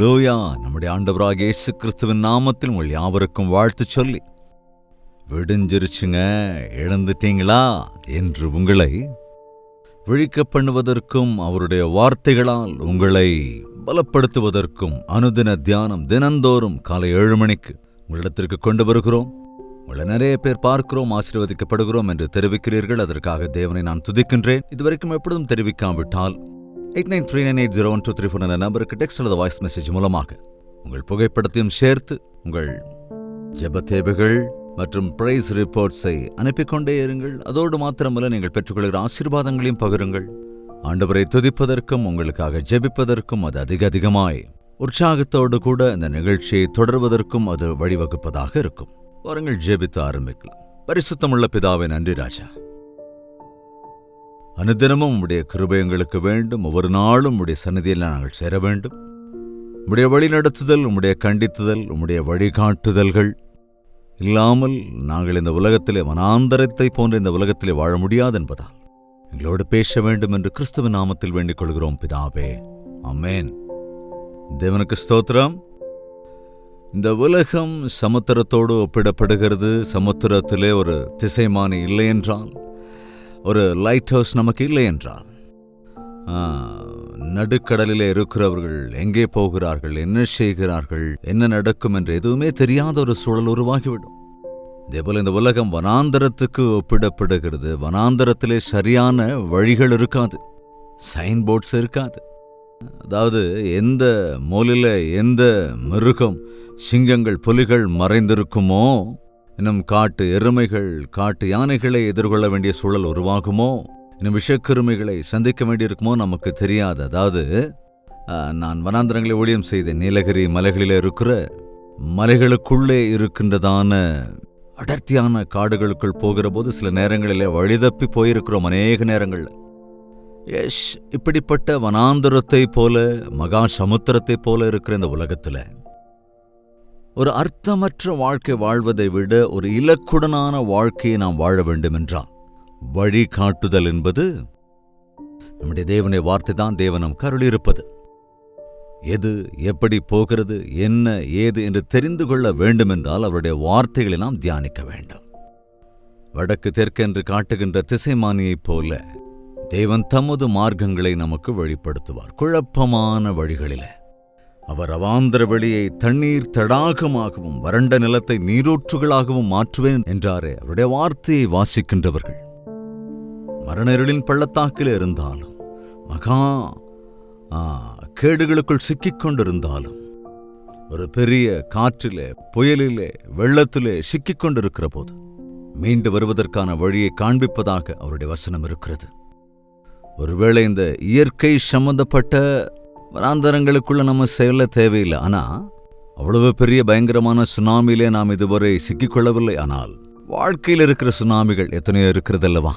ஹல்லேலூயா. நம்முடைய ஆண்டவராகிய இயேசு கிறிஸ்துவின் நாமத்தில் உங்கள் யாவருக்கும் வாழ்த்து சொல்லி, விடிஞ்சிருச்சுங்க, எழுந்துட்டீங்களா என்று உங்களை விழிக்க பண்ணுவதற்கும் அவருடைய வார்த்தைகளால் உங்களை பலப்படுத்துவதற்கும் அனுதின தியானம் தினந்தோறும் காலை 7 மணிக்கு உங்களிடத்திற்கு கொண்டு வருகிறோம். உங்களை நிறைய பேர் பார்க்கிறோம், ஆசீர்வதிக்கப்படுகிறோம் என்று தெரிவிக்கிறீர்கள். அதற்காக தேவனை நான் துதிக்கின்றேன். இதுவரைக்கும் எப்பொழுதும் தெரிவிக்காவிட்டால் 8939801234 என்ற நம்பருக்கு டெக்ஸ்ட் அல்லது வாய்ஸ் மெசேஜ் மூலமாக உங்கள் புகைப்படத்தையும் சேர்த்து உங்கள் ஜெப தேவைகள் மற்றும் பிரைஸ் ரிப்போர்ட்ஸை அனுப்பிக்கொண்டே இருங்கள். அதோடு மாத்திரமல்ல, நீங்கள் பெற்றுக்கொள்கிற ஆசீர்வாதங்களையும் பகிருங்கள். ஆண்டவரை துதிப்பதற்கும் உங்களுக்காக ஜெபிப்பதற்கும் அது அதிகமாய் உற்சாகத்தோடு கூட இந்த நிகழ்ச்சியை தொடர்வதற்கும் அது வழிவகுப்பதாக இருக்கும். வாருங்கள், ஜெபித்து ஆரம்பிக்கலாம். பரிசுத்தமுள்ள பிதாவே, நன்றி ராஜா. அனுதினமும் உம்முடைய கிருபை எங்களுக்கு வேண்டும். ஒவ்வொரு நாளும் உம்முடைய சந்நிதியில் நாங்கள் சேர வேண்டும். உம்முடைய வழிநடத்துதல், உம்முடைய கண்டித்துதல், உம்முடைய வழிகாட்டுதல்கள் இல்லாமல் நாங்கள் இந்த உலகத்திலே வனாந்தரத்தை போன்ற இந்த உலகத்திலே வாழ முடியாது என்பதால் எங்களோடு பேச வேண்டும் என்று கிறிஸ்துவின் நாமத்தில் வேண்டிக் கொள்கிறோம் பிதாவே, ஆமென். தேவனுக்கு ஸ்தோத்திரம். இந்த உலகம் சமுத்திரத்தோடு ஒப்பிடப்படுகிறது. சமுத்திரத்திலே ஒரு திசைமானி இல்லை என்றால், ஒரு லைட் ஹவுஸ் நமக்கு இல்லை என்றால், நடுக்கடலிலே இருக்கிறவர்கள் எங்கே போகிறார்கள், என்ன செய்கிறார்கள், என்ன நடக்கும் என்று எதுவுமே தெரியாத ஒரு சூழல் உருவாகிவிடும். இதேபோல இந்த உலகம் வனாந்தரத்துக்கு ஒப்பிடப்படுகிறது. வனாந்தரத்திலே சரியான வழிகள் இருக்காது, சைன் போர்ட்ஸ் இருக்காது. அதாவது எந்த மூலையில எந்த மிருகம், சிங்கங்கள், புலிகள் மறைந்திருக்குமோ, இன்னும் காட்டு எருமைகள், காட்டு யானைகளை எதிர்கொள்ள வேண்டிய சூழல் உருவாகுமோ, இன்னும் விஷக்கிருமிகளை சந்திக்க வேண்டியிருக்குமோ நமக்கு தெரியாது. அதாவது நான் வனாந்தரங்களை ஊழியம் செய்தேன். நீலகிரி மலைகளில் இருக்கிற மலைகளுக்குள்ளே இருக்கின்றதான அடர்த்தியான காடுகளுக்குள் போகிற போது சில நேரங்களிலே வழிதப்பி போயிருக்கிறோம். அநேக நேரங்களில் இப்படிப்பட்ட வனாந்தரத்தை போல, மகா சமுத்திரத்தை போல இருக்கிற இந்த உலகத்தில் ஒரு அர்த்தமற்ற வாழ்க்கை வாழ்வதை விட ஒரு இலக்குடனான வாழ்க்கையை நாம் வாழ வேண்டும் என்றால் வழிகாட்டுதல் என்பது நம்முடைய தேவனுடைய வார்த்தை தான். தேவன் நம் கருளியிருப்பது எது எப்படி போகிறது, என்ன ஏது என்று தெரிந்து கொள்ள வேண்டும் என்றால் அவருடைய வார்த்தைகளை நாம் தியானிக்க வேண்டும். வடக்கு தெற்கென்று காட்டுகின்ற திசைமானியைப் போல தேவன் தமது மார்க்கங்களை நமக்கு வெளிப்படுத்துவார். குழப்பமான வழிகளில அவர் அவாந்தர வெளியை தண்ணீர் தடாகமாகவும் வறண்ட நிலத்தை நீரூற்றுகளாகவும் மாற்றுவேன் என்றாரே. அவருடைய வார்த்தையை வாசிக்கின்றவர்கள் மரணஇருளின் பள்ளத்தாக்கில் இருந்தாலும், மகா கேடுகளுக்குள் சிக்கிக் கொண்டிருந்தாலும், ஒரு பெரிய காற்றிலே, புயலிலே, வெள்ளத்திலே சிக்கிக் கொண்டிருக்கிற போது மீண்டு வருவதற்கான வழியை காண்பிப்பதாக அவருடைய வசனம் இருக்கிறது. ஒருவேளை இந்த இயற்கை சம்பந்தப்பட்ட வனாந்தரங்களுக்குள்ள நம்ம செல்ல தேவையில்லை. ஆனால் அவ்வளவு பெரிய பயங்கரமான சுனாமியிலே நாம் இதுவரை சிக்கிக்கொள்ளவில்லை. ஆனால் வாழ்க்கையில் இருக்கிற சுனாமிகள் எத்தனையோ இருக்கிறதல்லவா?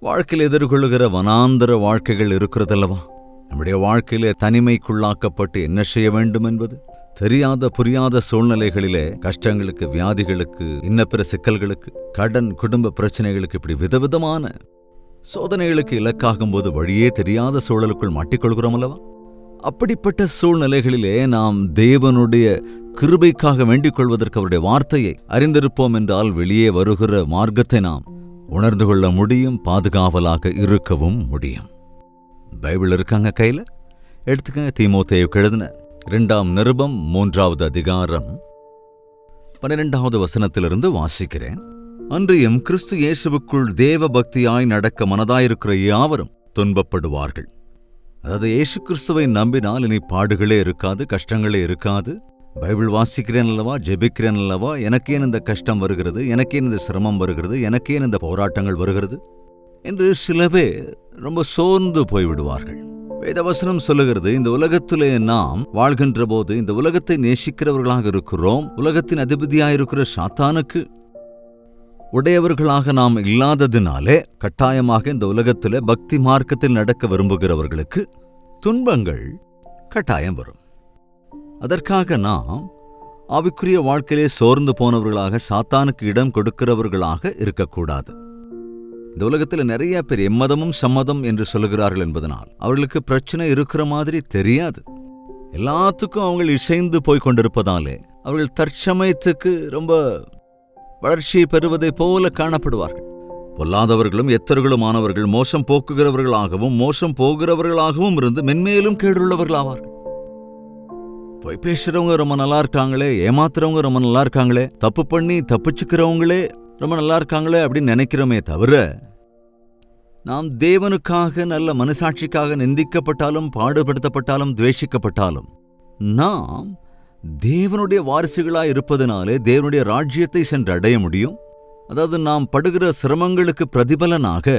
வாழ்க்கையில் எதிர்கொள்ளுகிற வனாந்தர வாழ்க்கைகள் இருக்கிறதல்லவா? நம்முடைய வாழ்க்கையிலே தனிமைக்குள்ளாக்கப்பட்டு என்ன செய்ய வேண்டும் என்பது தெரியாத புரியாத சூழ்நிலைகளிலே கஷ்டங்களுக்கு, வியாதிகளுக்கு, இன்னப்பிற சிக்கல்களுக்கு, கடன், குடும்ப பிரச்சனைகளுக்கு, இப்படி விதவிதமான சோதனைகளுக்கு இலக்காகும் போது வழியே தெரியாத சூழலுக்குள் மாட்டிக்கொள்கிறோம் அல்லவா? அப்படிப்பட்ட சூழ்நிலைகளிலே நாம் தேவனுடைய கிருபைக்காக வேண்டிக் கொள்வதற்கு அவருடைய வார்த்தையை அறிந்திருப்போம் என்றால் வெளியே வருகிற மார்க்கத்தை நாம் உணர்ந்து கொள்ள முடியும், பாதுகாவலாக இருக்கவும் முடியும். பைபிள் இருக்காங்க கையில், எடுத்துக்கங்க. தீமோத்தேயுக்கு எழுதின 2ஆம் நிருபம் 3வது அதிகாரம் 12வது வசனத்திலிருந்து வாசிக்கிறேன். அன்றியும் கிறிஸ்து இயேசுவுக்குள் தேவ பக்தியாய் நடக்க மனதாயிருக்கிற யாவரும் துன்பப்படுவார்கள். அதாவது இயேசு கிறிஸ்துவை நம்பினால் இனி பாடுகளே இருக்காது, கஷ்டங்களே இருக்காது. பைபிள் வாசிக்கிறேன் அல்லவா, ஜெபிக்கிறேன் அல்லவா, எனக்கேன் இந்த கஷ்டம் வருகிறது, எனக்கேன் இந்த சிரமம் வருகிறது, எனக்கேன் இந்த போராட்டங்கள் வருகிறது என்று சில பேர் ரொம்ப சோர்ந்து போய்விடுவார்கள். வேதவசனம் சொல்லுகிறது, இந்த உலகத்திலே நாம் வாழ்கின்ற போது இந்த உலகத்தை நேசிக்கிறவர்களாக இருக்கிறோம். உலகத்தின் அதிபதியாயிருக்கிற சாத்தானுக்கு உடையவர்களாக நாம் இல்லாததினாலே கட்டாயமாக இந்த உலகத்திலே பக்தி மார்க்கத்தில் நடக்க விரும்புகிறவர்களுக்கு துன்பங்கள் கட்டாயம் வரும். அதற்காக நாம் ஆவிக்குரிய வாழ்க்கையிலே சோர்ந்து போனவர்களாக, சாத்தானுக்கு இடம் கொடுக்கிறவர்களாக இருக்கக்கூடாது. இந்த உலகத்தில் நிறைய பேர் எம்மதமும் சம்மதம் என்று சொல்லுகிறார்கள் என்பதனால் அவர்களுக்கு பிரச்சனை இருக்கிற மாதிரி தெரியாது. எல்லாத்துக்கும் அவங்க இசைந்து போய் கொண்டிருப்பதாலே அவர்கள் தற்சமயத்துக்கு ரொம்ப வளர்ச்சியை பெறுவதைப் போல காணப்படுவார்கள். பொல்லாதவர்களும் எத்தர்களுமானவர்கள் மோசம் போக்குகிறவர்களாகவும் மோசம் போகிறவர்களாகவும் இருந்து மென்மேலும் கேடுள்ளவர்களாவார்கள். பொய் பேசுறவங்க ரொம்ப நல்லா இருக்காங்களே, ஏமாத்துறவங்க ரொம்ப நல்லா இருக்காங்களே, தப்பு பண்ணி தப்பிச்சுக்கிறவங்களே ரொம்ப நல்லா இருக்காங்களே அப்படின்னு நினைக்கிறோமே தவிர, நாம் தேவனுக்காக நல்ல மனசாட்சிக்காக நிந்திக்கப்பட்டாலும் பாடுபடுத்தப்பட்டாலும் துவேஷிக்கப்பட்டாலும் நாம் தேவனுடைய வாரிசுகளாய் இருப்பதனாலே தேவனுடைய ராஜ்யத்தை சென்று அடைய முடியும். அதாவது நாம் படுகிற சிரமங்களுக்கு பிரதிபலனாக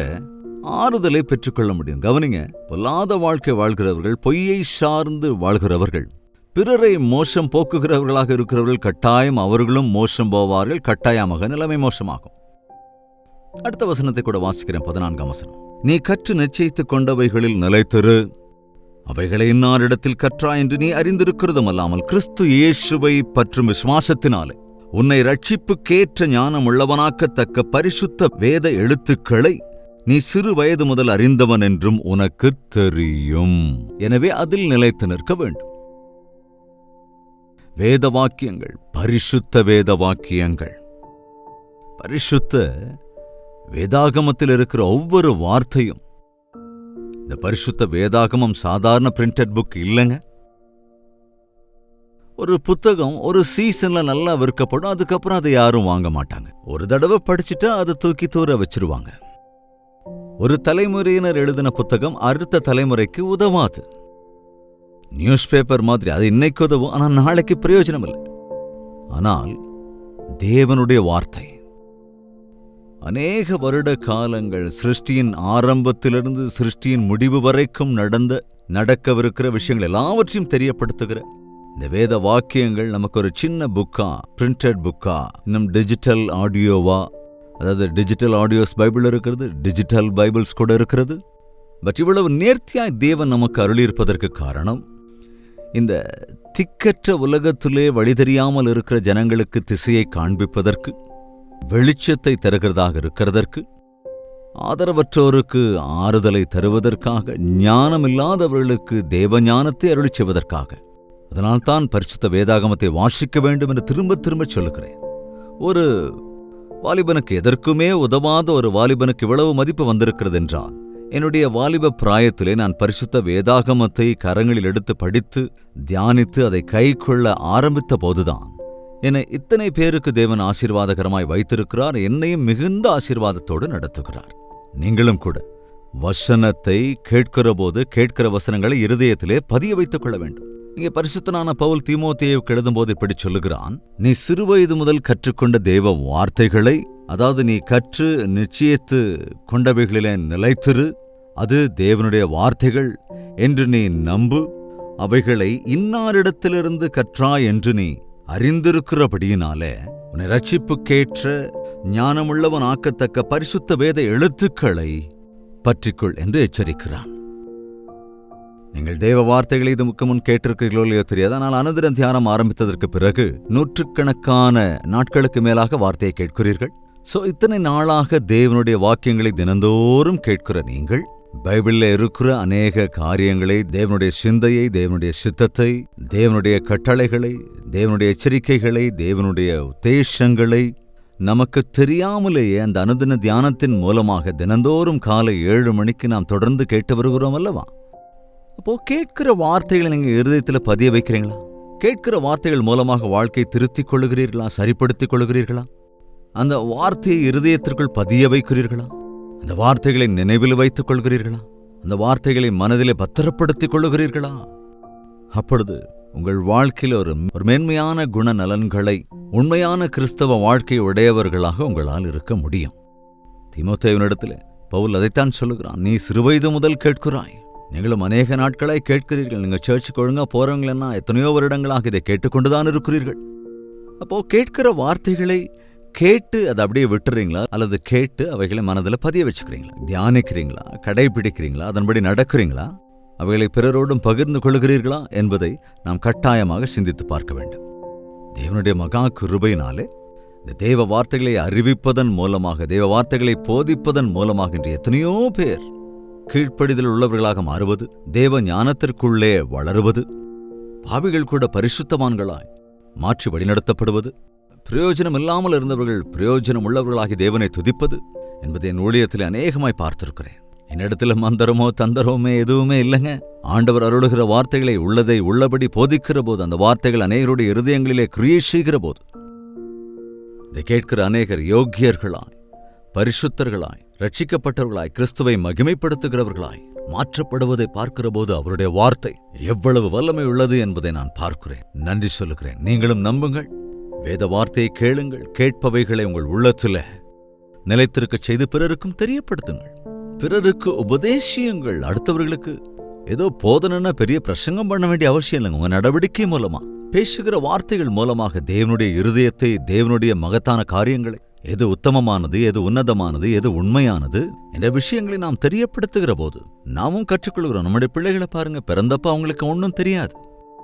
ஆறுதலை பெற்றுக்கொள்ள முடியும். கவனிங்க, பொல்லாத வாழ்க்கை வாழ்கிறவர்கள், பொய்யை சார்ந்து வாழ்கிறவர்கள், பிறரை மோசம் போக்குகிறவர்களாக இருக்கிறவர்கள் கட்டாயம் அவர்களும் மோசம் போவார்கள். கட்டாயமாக நிலைமை மோசமாகும். அடுத்த வசனத்தை கூட வாசிக்கிறேன். 14ஆம் வசனம். நீ கற்று நிச்சயித்துக் கொண்டவைகளில் நிலைத்திரு, அவைகளை இன்னாரிடத்தில் கற்றாய் என்று நீ அறிந்திருக்கிறதும் அல்லாமல் கிறிஸ்து இயேசுவை பற்றும் விசுவாசத்தினாலே உன்னை ரட்சிப்புக்கேற்ற ஞானம் உள்ளவனாக்கத்தக்க பரிசுத்த வேத எழுத்துக்களை நீ சிறு வயது முதல் அறிந்தவன் என்றும் உனக்கு தெரியும். எனவே அதில் நிலைத்து நிற்க வேண்டும். வேத வாக்கியங்கள், பரிசுத்த வேத வாக்கியங்கள், பரிசுத்த வேதாகமத்தில் இருக்கிற ஒவ்வொரு வார்த்தையும். இந்த பரிசுத்த வேதாகமம் சாதாரண பிரிண்டட் புக் இல்லைங்க. ஒரு புத்தகம் ஒரு சீசன்ல நல்லா விற்கப்படும், அதுக்கப்புறம் அதை யாரும் வாங்க மாட்டாங்க. ஒரு தடவை படிச்சுட்டா அதை தூக்கி தூர வச்சிருவாங்க. ஒரு தலைமுறையினர் எழுதின புத்தகம் அடுத்த தலைமுறைக்கு உதவாது. நியூஸ் பேப்பர் மாதிரி அது இன்னைக்கு உதவும், ஆனால் நாளைக்கு பிரயோஜனம் இல்லை. ஆனால் தேவனுடைய வார்த்தை அநேக வருட காலங்கள் சிருஷ்டியின் ஆரம்பத்திலிருந்து சிருஷ்டியின் முடிவு வரைக்கும் நடக்கவிருக்கிற விஷயங்கள் எல்லாவற்றையும் தெரியப்படுத்துகிற இந்த வேத வாக்கியங்கள் நமக்கு ஒரு சின்ன புக்கா, பிரிண்டட் புக்கா, இன்னும் டிஜிட்டல் ஆடியோவா, அதாவது டிஜிட்டல் ஆடியோஸ் பைபிள் இருக்கிறது, டிஜிட்டல் பைபிள்ஸ் கூட இருக்கிறது. பட் இவ்வளவு நேர்த்தியாய் தேவன் நமக்கு அருளியிருப்பதற்கு காரணம், இந்த திக்கற்ற உலகத்திலே வழி தெரியாமல் இருக்கிற ஜனங்களுக்கு திசையை காண்பிப்பதற்கு, வெளிச்சத்தை தருகிறதாக இருக்கிறதற்கு, ஆதரவற்றோருக்கு ஆறுதலை தருவதற்காக, ஞானமில்லாதவர்களுக்கு தேவ ஞானத்தை அருளி செய்வதற்காக. அதனால்தான் பரிசுத்த வேதாகமத்தை வாசிக்க வேண்டும் என்று திரும்ப திரும்ப சொல்லுகிறேன். ஒரு வாலிபனுக்கு, எதற்குமே உதவாத ஒரு வாலிபனுக்கு இவ்வளவு மதிப்பு வந்திருக்கிறது என்றால், என்னுடைய வாலிப பிராயத்திலே நான் பரிசுத்த வேதாகமத்தை கரங்களில் எடுத்து படித்து தியானித்து அதை கைக்கொள்ள ஆரம்பித்த போதுதான் என்னை இத்தனை பேருக்கு தேவன் ஆசீர்வாதகரமாய் வைத்திருக்கிறார். என்னையும் மிகுந்த ஆசீர்வாதத்தோடு நடத்துகிறார். நீங்களும் கூட வசனத்தை கேட்கிற போது கேட்கிற வசனங்களை இருதயத்திலே பதிய வைத்துக் கொள்ள வேண்டும். இங்கே பரிசுத்தனான பவுல் தீமோத்தேயுவுக்கு எழுதும் போது இப்படி சொல்லுகிறான், நீ சிறுவயது முதல் கற்றுக்கொண்ட தேவ வார்த்தைகளை, அதாவது நீ கற்று நிச்சயித்து கொண்டவைகளிலே நிலைத்திரு, அது தேவனுடைய வார்த்தைகள் என்று நீ நம்பு, அவைகளை இன்னாரிடத்திலிருந்து கற்றாய் என்று நீ அறிந்திருக்கிறபடியினாலே உன்னை ரட்சிப்புக்கேற்ற ஞானமுள்ளவன் ஆக்கத்தக்க பரிசுத்த வேத எழுத்துக்களை பற்றிக்கொள் என்று எச்சரிக்கிறான். நீங்கள் தேவ வார்த்தைகளை இதுக்கு முன் கேட்டிருக்கிறீர்களோ இல்லையோ தெரியாது. ஆனால் அனுதின தியானம் ஆரம்பித்ததற்கு பிறகு நூற்றுக்கணக்கான நாட்களுக்கு மேலாக வார்த்தையை கேட்கிறீர்கள். இத்தனை நாளாக தேவனுடைய வாக்கியங்களை தினந்தோறும் கேட்கிற நீங்கள் பைபிள்ல இருக்கிற அநேக காரியங்களை, தேவனுடைய சிந்தையை, தேவனுடைய சித்தத்தை, தேவனுடைய கட்டளைகளை, தேவனுடைய எச்சரிக்கைகளை, தேவனுடைய உத்தேசங்களை நமக்கு தெரியாமலேயே அந்த அனுதின தியானத்தின் மூலமாக தினந்தோறும் காலை 7 மணிக்கு நாம் தொடர்ந்து கேட்டு வருகிறோம் அல்லவா? அப்போ கேட்கிற வார்த்தைகளை நீங்க இருதயத்தில் பதிய வைக்கிறீங்களா? கேட்கிற வார்த்தைகள் மூலமாக வாழ்க்கை திருத்திக் கொள்ளுகிறீர்களா? சரிப்படுத்திக் கொள்ளுகிறீர்களா? அந்த வார்த்தையை இருதயத்திற்குள் பதிய வைக்கிறீர்களா? அந்த வார்த்தைகளை நினைவில் வைத்துக் கொள்கிறீர்களா? அந்த வார்த்தைகளை மனதிலே பத்திரப்படுத்திக் கொள்ளுகிறீர்களா? அப்பொழுது உங்கள் வாழ்க்கையில் ஒரு மேன்மையான குணநலன்களை, உண்மையான கிறிஸ்தவ வாழ்க்கை உடையவர்களாக உங்களால் இருக்க முடியும். தீமோத்தேயுவினிடத்தில் பவுல் அதைத்தான் சொல்லுகிறான், நீ சிறுவயது முதல் கேட்கிறாய். நீங்களும் அநேக நாட்களாய் கேட்கிறீர்கள். நீங்கள் சர்ச்சுக்கு ஒழுங்கா போறவங்களா எத்தனையோ வருடங்களாக இதை கேட்டுக்கொண்டுதான் இருக்கிறீர்கள். அப்போ கேட்கிற வார்த்தைகளை கேட்டு அதை அப்படியே விட்டுறீங்களா, அல்லது கேட்டு அவைகளை மனதில் பதிய வச்சுக்கிறீங்களா? தியானிக்கிறீங்களா? கடைபிடிக்கிறீங்களா? அதன்படி நடக்கிறீங்களா? அவைகளை பிறரோடும் பகிர்ந்து கொள்கிறீர்களா என்பதை நாம் கட்டாயமாக சிந்தித்து பார்க்க வேண்டும். தேவனுடைய மகா கிருபையினாலே இந்த தேவ வார்த்தைகளை அறிவிப்பதன் மூலமாக, தேவ வார்த்தைகளை போதிப்பதன் மூலமாக இன்று எத்தனையோ பேர் கீழ்ப்படிதல் உள்ளவர்களாக மாறுவது, தேவ ஞானத்திற்குள்ளே வளருவது, பாவிகள் கூட பரிசுத்தவான்களாய் மாற்றி வழிநடத்தப்படுவது, பிரயோஜனம் இல்லாமல் இருந்தவர்கள் பிரயோஜனம் உள்ளவர்களாகி தேவனை துதிப்பது என்பதை என் ஊழியத்தில் அநேகமாய் பார்த்திருக்கிறேன். என்னிடத்துல மந்திரமோ தந்திரமோ எதுவுமே இல்லைங்க. ஆண்டவர் அருளுகிற வார்த்தைகளை உள்ளதை உள்ளபடி போதிக்கிற போது, அந்த வார்த்தைகள் அநேகருடைய இருதயங்களிலே கிரியை செய்கிற போது, இதை கேட்கிற அநேகர் யோக்கியர்களாய், பரிசுத்தர்களாய், ரட்சிக்கப்பட்டவர்களாய், கிறிஸ்துவை மகிமைப்படுத்துகிறவர்களாய் மாற்றப்படுவதை பார்க்கிற போது அவருடைய வார்த்தை எவ்வளவு வல்லமை உள்ளது என்பதை நான் பார்க்கிறேன். நன்றி சொல்லுகிறேன். நீங்களும் நம்புங்கள். வேத வார்த்தையை கேளுங்கள். கேட்பவைகளை உங்கள் உள்ளத்தில் நிலைத்திருக்கச் செய்து பிறருக்கும் தெரியப்படுத்துங்கள். பிறருக்கு உபதேசியுங்கள். அடுத்தவர்களுக்கு ஏதோ போதனைன்னா பெரிய பிரசங்கம் பண்ண வேண்டிய அவசியம் இல்லைங்க. உங்க நடவடிக்கை மூலமா, பேசுகிற வார்த்தைகள் மூலமாக தேவனுடைய இருதயத்தை, தேவனுடைய மகத்தான காரியங்களை, எது உத்தமமானது, எது உன்னதமானது, எது உண்மையானது என்ற விஷயங்களை நாம் தெரியப்படுத்துகிற போது நாமும் கற்றுக்கொள்கிறோம். நம்முடைய பிள்ளைகளை பாருங்க, பிறந்தப்ப அவங்களுக்கு ஒன்றும் தெரியாது.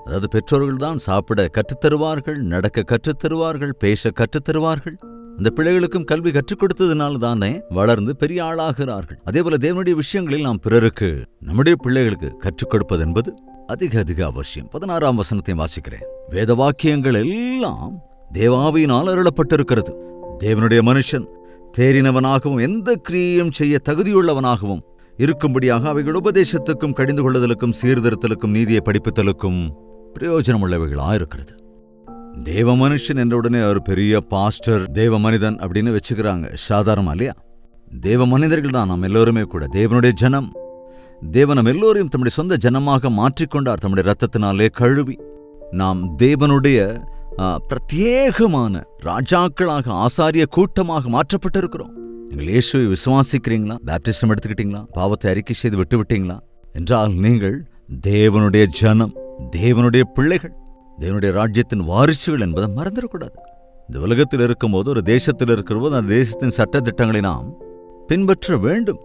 அதாவது பெற்றோர்கள் தான் சாப்பிட கற்றுத்தருவார்கள், நடக்க கற்றுத்தருவார்கள், பேச கற்றுத்தருவார்கள். அந்த பிள்ளைகளுக்கும் கல்வி கற்றுக் கொடுத்ததுனால தானே வளர்ந்து பெரிய ஆளாகிறார்கள். அதே போல தேவனுடைய விஷயங்களில் நாம் பிறருக்கு, நம்முடைய பிள்ளைகளுக்கு கற்றுக் கொடுப்பது என்பது அதிக அதிக அவசியம். 16ஆம் வசனத்தை வாசிக்கிறேன். வேத வாக்கியங்கள் எல்லாம் தேவாவியினால் அருளப்பட்டிருக்கிறது. தேவனுடைய மனுஷன் தேறினவனாகவும் எந்த கிரியையும் செய்ய தகுதியுள்ளவனாகவும் இருக்கும்படியாக அவைகள் உபதேசத்துக்கும் கடிந்து கொள்ளுதலுக்கும் சீர்திருத்தலுக்கும் நீதியை படிப்பித்தலுக்கும் பிரயோஜனமுள்ளவைகளாயிருக்கிறது. தேவ மனுஷன் என்ற உடனே ஒரு பெரிய பாஸ்டர், தேவ மனிதன் அப்படின்னு வச்சுக்கிறாங்க. சாதாரணமா இல்லையா? தேவ மனிதர்கள் தான் நாம் எல்லோருமே கூட. தேவனுடைய ஜனம். தேவன் நம் எல்லோரையும் தம்முடைய சொந்த ஜனமாக மாற்றிக்கொண்டார். தம்முடைய ரத்தத்தினாலே கழுவி நாம் தேவனுடைய பிரத்யேகமான ராஜாக்களாக, ஆசாரிய கூட்டமாக மாற்றப்பட்டிருக்கிறோம். நீங்கள் இயேசுவை விசுவாசிக்கிறீங்களா? பேப்டிசம் எடுத்துக்கிட்டீங்களா? பாவத்தை அறிக்கை செய்து விட்டு விட்டீங்களா என்றால் நீங்கள் தேவனுடைய ஜனம், தேவனுடைய பிள்ளைகள், தேவனுடைய ராஜ்யத்தின் வாரிசுகள் என்பதை மறந்துடக்கூடாது. இந்த உலகத்தில் இருக்கும்போது, ஒரு தேசத்தில் இருக்கிற போது, அந்த தேசத்தின் சட்ட திட்டங்களை நாம் பின்பற்ற வேண்டும்.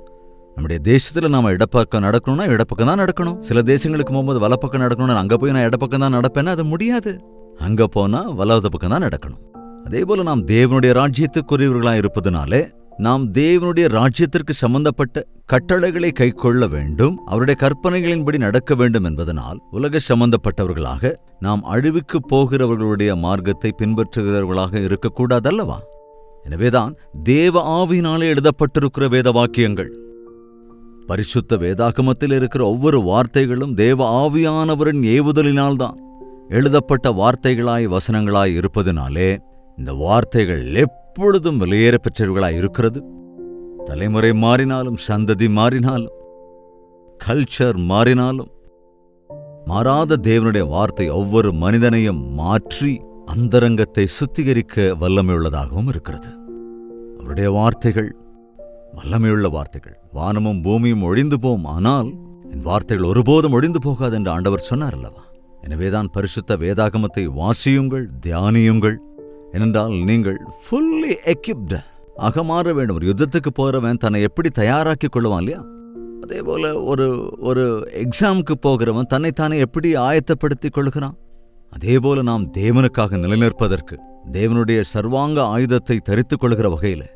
நம்முடைய தேசத்தில் நாம் இடப்பக்கம் நடக்கணும்னா இடப்பக்கம் தான் நடக்கணும். சில தேசங்களுக்கு போகும்போது வலப்பக்கம் நடக்கணும்னா அங்கே போய் நான் இடப்பக்கம் தான் நடப்பேன்னா அது முடியாது. அங்கே போனால் வலது பக்கம் தான் நடக்கணும். அதே போல நாம் தேவனுடைய ராஜ்யத்துக்குரியவர்களாக இருப்பதனாலே நாம் தேவனுடைய ராஜ்யத்திற்கு சம்பந்தப்பட்ட கட்டளைகளை கைக்கொள்ள வேண்டும், அவருடைய கற்பனைகளின்படி நடக்க வேண்டும் என்பதனால் உலக சம்பந்தப்பட்டவர்களாக நாம் அழிவுக்கு போகிறவர்களுடைய மார்க்கத்தை பின்பற்றுகிறவர்களாக இருக்கக்கூடாதல்லவா? எனவேதான் தேவ ஆவியினாலே எழுதப்பட்டிருக்கிற வேத வாக்கியங்கள், பரிசுத்த வேதாகமத்தில் இருக்கிற ஒவ்வொரு வார்த்தைகளும் தேவ ஆவியானவரின் ஏவுதலினால்தான் எழுதப்பட்ட வார்த்தைகளாய், வசனங்களாய் இருப்பதினாலே இந்த வார்த்தைகள் எப்பொழுதும் வெளியேற பெற்றவர்களாய் இருக்கிறது. தலைமுறை மாறினாலும், சந்ததி மாறினாலும், கல்ச்சர் மாறினாலும், மாறாத தேவனுடைய வார்த்தை ஒவ்வொரு மனிதனையும் மாற்றி அந்தரங்கத்தை சுத்திகரிக்க வல்லமையுள்ளதாகவும் இருக்கிறது. அவருடைய வார்த்தைகள் வல்லமையுள்ள வார்த்தைகள். வானமும் பூமியும் ஒழிந்து போம், ஆனால் என் வார்த்தைகள் ஒருபோதும் ஒழிந்து போகாது என்று ஆண்டவர் சொன்னார் அல்லவா? எனவேதான் பரிசுத்த வேதாகமத்தை வாசியுங்கள், தியானியுங்கள். ஏனென்றால் நீங்கள் ஃபுல்லி எக்யூப்டு ஆக மாற வேண்டும். ஒரு யுத்தத்துக்கு போகிறவன் தன்னை எப்படி தயாராக்கி கொள்ளுவான் இல்லையா? அதே போல ஒரு எக்ஸாமுக்கு போகிறவன் தன்னைத்தானே எப்படி ஆயத்தப்படுத்திக் கொள்கிறான்? அதே போல நாம் தேவனுக்காக நிலைநிற்பதற்கு தேவனுடைய சர்வாங்க ஆயுதத்தை தரித்துக் கொள்கிற வகையில்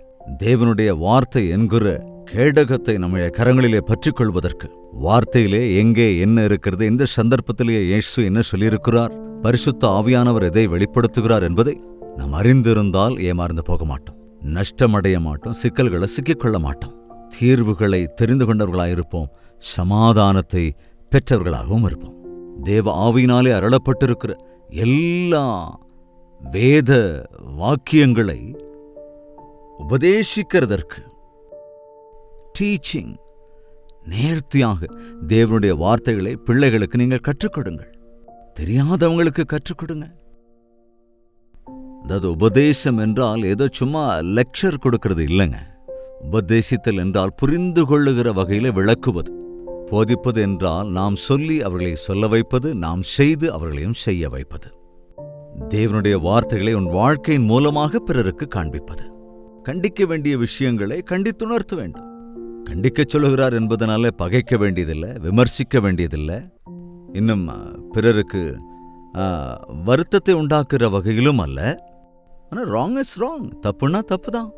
தேவனுடைய வார்த்தை என்கிற கேடகத்தை நம்முடைய கரங்களிலே பற்றிக் கொள்வதற்கு, வார்த்தையிலே எங்கே என்ன இருக்கிறது, இந்த சந்தர்ப்பத்திலேயே இயேசு என்ன சொல்லியிருக்கிறார், பரிசுத்த ஆவியானவர் எதை வெளிப்படுத்துகிறார் என்பதை நாம் அறிந்திருந்தால் ஏமாறந்து போக மாட்டோம், நஷ்டமடைய மாட்டோம், சிக்கல்களை சிக்கிக்கொள்ள மாட்டோம், தீர்வுகளை தெரிந்து கொண்டவர்களாயிருப்போம், சமாதானத்தை பெற்றவர்களாகவும் இருப்போம். தேவ ஆவியினாலே அருளப்பட்டிருக்கிற எல்லா வேத வாக்கியங்களை உபதேசிக்கிறதற்கு, டீச்சிங், நேர்த்தியாக தேவனுடைய வார்த்தைகளை பிள்ளைகளுக்கு நீங்கள் கற்றுக் கொடுங்கள். தெரியாதவங்களுக்கு கற்றுக் கொடுங்க. அதாவது உபதேசம் என்றால் ஏதோ சும்மா லெக்சர் கொடுக்கிறது இல்லைங்க. உபதேசித்தல் என்றால் புரிந்து கொள்ளுகிற வகையில விளக்குவது. போதிப்பது என்றால் நாம் சொல்லி அவர்களை சொல்ல வைப்பது, நாம் செய்து அவர்களையும் செய்ய வைப்பது. தேவனுடைய வார்த்தைகளை உன் வாழ்க்கையின் மூலமாக பிறருக்கு காண்பிப்பது. கண்டிக்க வேண்டிய விஷயங்களை கண்டித்துணர்த்த வேண்டும். கண்டிக்கச் சொல்லுகிறார் என்பதனால பகைக்க வேண்டியதில்லை, விமர்சிக்க வேண்டியதில்லை, இன்னும் பிறருக்கு வருத்தத்தை உண்டாக்குற வகையிலும் அல்ல. ஆனால் ராங் இஸ் ராங், தப்புனா தப்பு தான்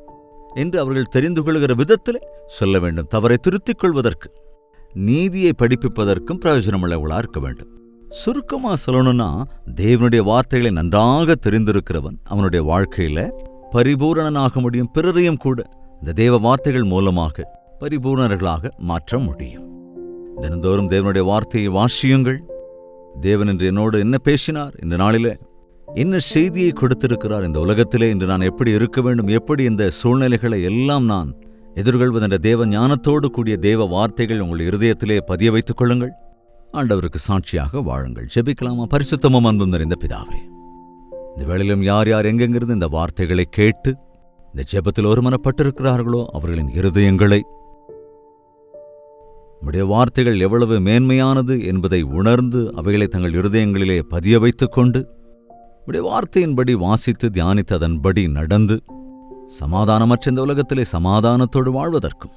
என்று அவர்கள் தெரிந்து கொள்கிற விதத்தில் சொல்ல வேண்டும். தவறை திருத்திக் கொள்வதற்கு, நீதியை படிப்பிப்பதற்கும் பிரயோஜனமுள்ளவர்களாக இருக்க வேண்டும். சுருக்கமா சொல்லணும்னா, தேவனுடைய வார்த்தைகளை நன்றாக தெரிந்திருக்கிறவன் அவனுடைய வாழ்க்கையில பரிபூரணனாக முடியும். பிறரையும் கூட இந்த தேவ வார்த்தைகள் மூலமாக பரிபூரணர்களாக மாற்ற முடியும். தினந்தோறும் தேவனுடைய வார்த்தையை வாசியுங்கள். தேவன் இன்று என்னோடு என்ன பேசினார், இந்த நாளிலே என்ன செய்தியை கொடுத்திருக்கிறார், இந்த உலகத்திலே இன்று நான் எப்படி இருக்க வேண்டும், எப்படி இந்த சூழ்நிலைகளை எல்லாம் நான் எதிர்கொள்வதென்ற தேவ ஞானத்தோடு கூடிய தேவ வார்த்தைகள் உங்கள் இருதயத்திலே பதிய வைத்துக் கொள்ளுங்கள். ஆண்டவருக்கு சாட்சியாக வாழுங்கள். ஜெபிக்கலாமா? பரிசுத்தமும் அன்பும் நிறைந்த பிதாவே, இந்த வேளையிலும் யார் யார் எங்கெங்கிருந்து இந்த வார்த்தைகளை கேட்டு இந்த ஜெபத்தில் ஒருமனப்பட்டிருக்கிறார்களோ அவர்களின் இருதயங்களை உம்முடைய வார்த்தைகள் எவ்வளவு மேன்மையானது என்பதை உணர்ந்து அவைகளை தங்கள் இருதயங்களிலே பதிய வைத்துக் கொண்டு உம்முடைய வார்த்தையின்படி வாசித்து தியானித்து அதன்படி நடந்து சமாதானமற்ற இந்த உலகத்திலே சமாதானத்தோடு வாழ்வதற்கும்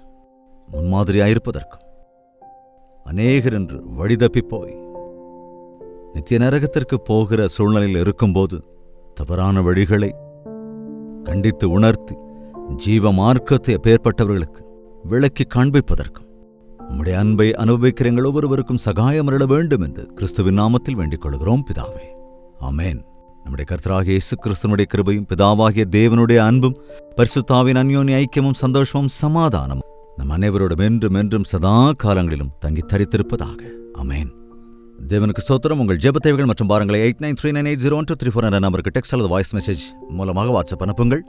முன்மாதிரியாயிருப்பதற்கும் அநேகர் என்று வழிதப்பி போய் நித்திய நரகத்திற்கு போகிற சூழ்நிலையில் இருக்கும்போது தவறான வழிகளை கண்டித்து உணர்த்தி ஜீவ மார்க்கத்தை அப்பேற்பட்டவர்களுக்கு விளக்கி காண்பிப்பதற்கும் உம்முடைய அன்பை அனுபவிக்கிற எங்கள் ஒவ்வொருவருக்கும் சகாயம் அருள வேண்டும் என்று கிறிஸ்துவின் நாமத்தில் வேண்டிக் கொள்கிறோம் பிதாவே. ஆமென். நம்முடைய கர்த்தராகிய இயேசு கிறிஸ்துவினுடைய கிருபையும் பிதாவாகிய தேவனுடைய அன்பும் பரிசுத்தாவின் அந்யோன்ய ஐக்கியமும் சந்தோஷமும் சமாதானமும் நம் அனைவரோடும் என்றும் என்றும் சதா காலங்களிலும் தங்கி தரித்திருப்பதாக. ஆமென். தேவனுக்கு ஸ்தோத்திரம். உங்கள் ஜெப தேவைகள் மற்றும் பாரங்களை 8939801234 என்ற நம்பருக்கு டெக்ஸ்ட் அல்லது வாய்ஸ் மெசேஜ் மூலமாக வாட்ஸ்அப் அனுப்புங்கள்.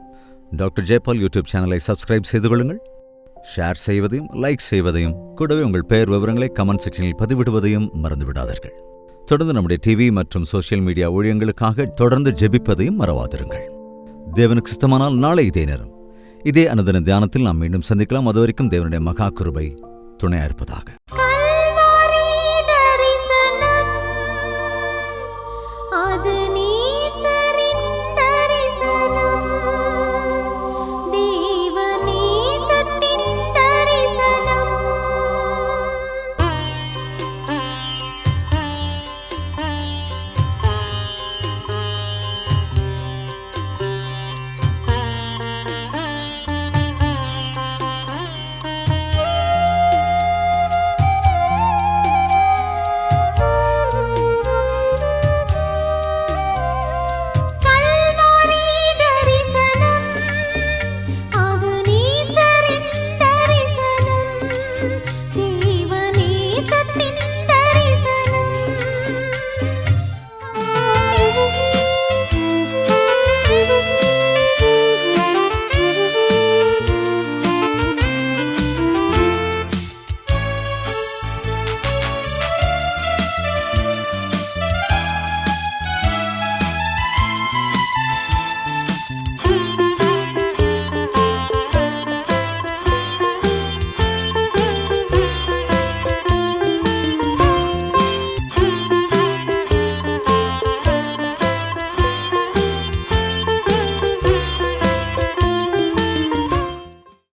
டாக்டர் ஜெயபால் யூடியூப் சேனலை சப்ஸ்கிரைப் செய்து கொள்ளுங்கள். ஷேர் செய்வதையும் லைக் செய்வதையும் கூடவே உங்கள் பெயர் விவரங்களை கமெண்ட் செக்ஷனில் பதிவிடுவதையும் மறந்துவிடாதீர்கள். தொடர்ந்து நம்முடைய டிவி மற்றும் சோசியல் மீடியா ஊழியங்களுக்காக தொடர்ந்து ஜெபிப்பதையும் மறவாதிருங்கள். தேவனுக்கு சித்தமானால் நாளை இதே நேரம் இதே அனுதின தியானத்தில் நாம் மீண்டும் சந்திக்கலாம். அதுவரைக்கும் தேவனுடைய மகா கிருபை துணையா இருப்பதாக.